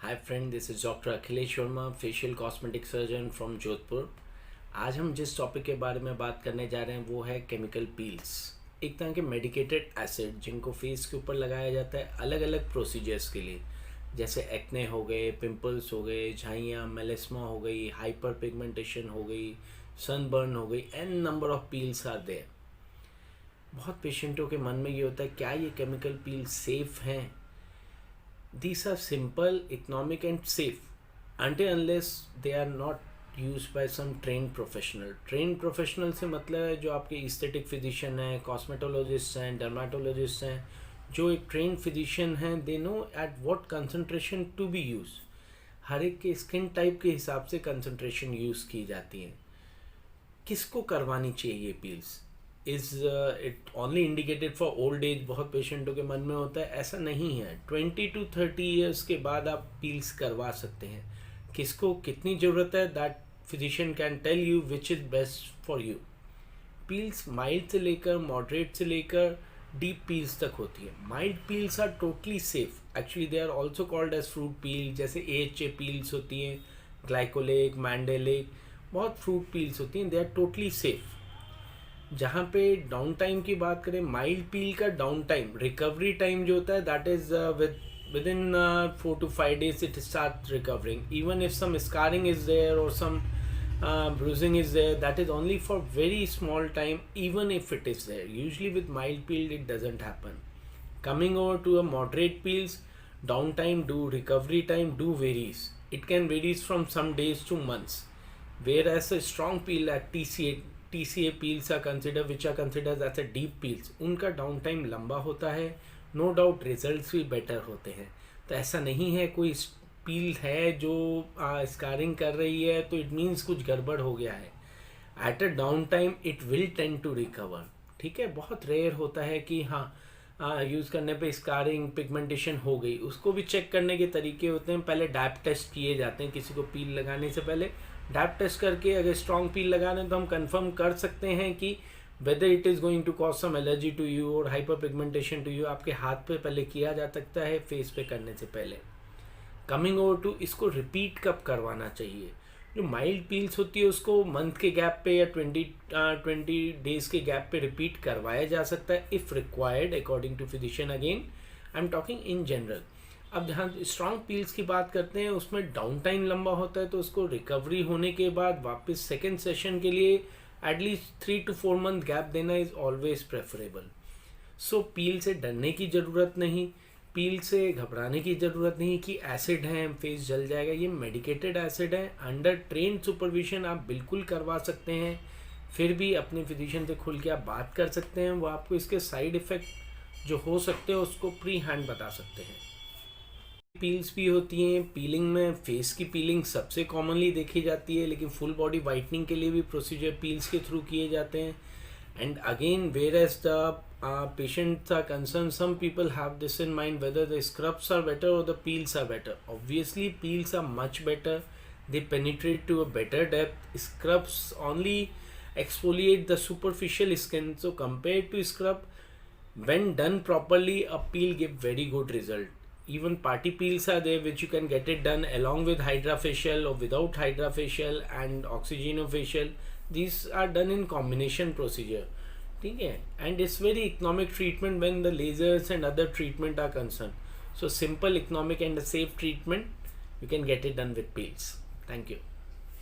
Hi friend, this is doctor Akhilesh Verma, facial cosmetic surgeon from Jodhpur. आज हम जिस टॉपिक के बारे में बात करने जा रहे हैं वो है केमिकल पील्स। एक तरह के मेडिकेटेड एसिड जिनको फेस के ऊपर लगाया जाता है अलग अलग प्रोसीजर्स के लिए, जैसे एक्ने हो गए, पिंपल्स हो गए, झाइयाँ, मेलेस्मा हो गई, हाइपर पिगमेंटेशन हो गई, सनबर्न हो गई, n number of peels are there. बहुत पेशेंटों के मन में ये होता है, क्या ये केमिकल पील्स सेफ़ हैं? These are simple, economic and safe until unless they are not used by some trained professional. Trained professional से मतलब है जो आपके aesthetic physician हैं, cosmetologist हैं, dermatologist हैं, जो एक trained physician हैं, they know at what concentration to be used. हर एक के स्किन टाइप के हिसाब से कंसंट्रेशन यूज़ की जाती है। किसको करवानी चाहिए peels? Is it only indicated for old age? बहुत पेशेंटों के मन में होता है, ऐसा नहीं है। 20 to 30 ईयर्स के बाद आप पील्स करवा सकते हैं। किसको कितनी ज़रूरत है, that physician can tell you which is best for you. Peels mild से लेकर मॉडरेट से लेकर डीप पील्स तक होती है। Mild peels are totally safe, actually they are also called as fruit peel. जैसे AHA पील्स होती हैं, ग्लाइकोलेक, मैंडेलेक, बहुत फ्रूट पील्स होती हैं, दे आर टोटली सेफ। जहाँ पे डाउन टाइम की बात करें, माइल्ड पील का डाउन टाइम, रिकवरी टाइम जो होता है, that is within 4 to 5 days it starts recovering. Even if some scarring is there or some bruising is there, that is only for very small time, even if it is there. Usually with mild peel it doesn't happen. Coming over to a moderate peels, downtime do recovery time do varies. It can varies from some days to months. Whereas a strong peel like TCA peels are considered, which are considered as a deep peels, उनका down time लंबा होता है, no doubt results भी better होते हैं। तो ऐसा नहीं है कोई पील है जो स्कारिंग कर रही है तो इट मीन्स कुछ गड़बड़ हो गया है। At a down time it will tend to recover. ठीक है, बहुत रेयर होता है कि हाँ यूज़ करने पे स्कारिंग पिगमेंटेशन हो गई। उसको भी चेक करने के तरीके होते हैं। पहले डैप टेस्ट किए जाते हैं किसी को पील लगाने से पहले। डैप टेस्ट करके अगर स्ट्रॉन्ग पील लगा रहे हैं तो हम कंफर्म कर सकते हैं कि whether it is going to cause some allergy to you और हाइपर पिगमेंटेशन टू यू। आपके हाथ पे पहले किया जा सकता है, फेस पे करने से पहले। कमिंग ओवर टू इसको रिपीट कब करवाना चाहिए। जो माइल्ड पील्स होती है उसको मंथ के गैप पे या 20 डेज के गैप पे रिपीट करवाया जा सकता है if required according to physician. Again I am talking in general. अब जहाँ स्ट्रॉन्ग पील्स की बात करते हैं उसमें डाउन टाइम लंबा होता है, तो उसको रिकवरी होने के बाद वापस सेकेंड सेशन के लिए एटलीस्ट 3 to 4 मंथ गैप देना इज़ ऑलवेज प्रेफरेबल। सो पील से डरने की ज़रूरत नहीं, पील से घबराने की ज़रूरत नहीं कि एसिड है फेस जल जाएगा। ये मेडिकेटेड एसिड है, अंडर ट्रेन सुपरविजन आप बिल्कुल करवा सकते हैं। फिर भी अपने फिजिशियन से खुल के आप बात कर सकते हैं, वो आपको इसके साइड इफ़ेक्ट जो हो सकते हैं उसको प्री हैंड बता सकते हैं। पील्स भी होती हैं। पीलिंग में फेस की पीलिंग सबसे कॉमनली देखी जाती है, लेकिन फुल बॉडी वाइटनिंग के लिए भी प्रोसीजर पील्स के थ्रू किए जाते हैं। And again whereas the patients are concerned, some people have this in mind whether the scrubs are better or the peels are better. Obviously peels are much better, they penetrate to a better depth. Scrubs only exfoliate the superficial skin, so compared to scrub, when done properly, a peel give very good result. Even party peels are there which you can get it done along with hydrofacial or without hydrofacial and oxygenofacial. These are done in combination procedure. ठीक है, and it's very economic treatment when the lasers and other treatment are concern. So simple, economic and safe treatment, you can get it done with peels. Thank you.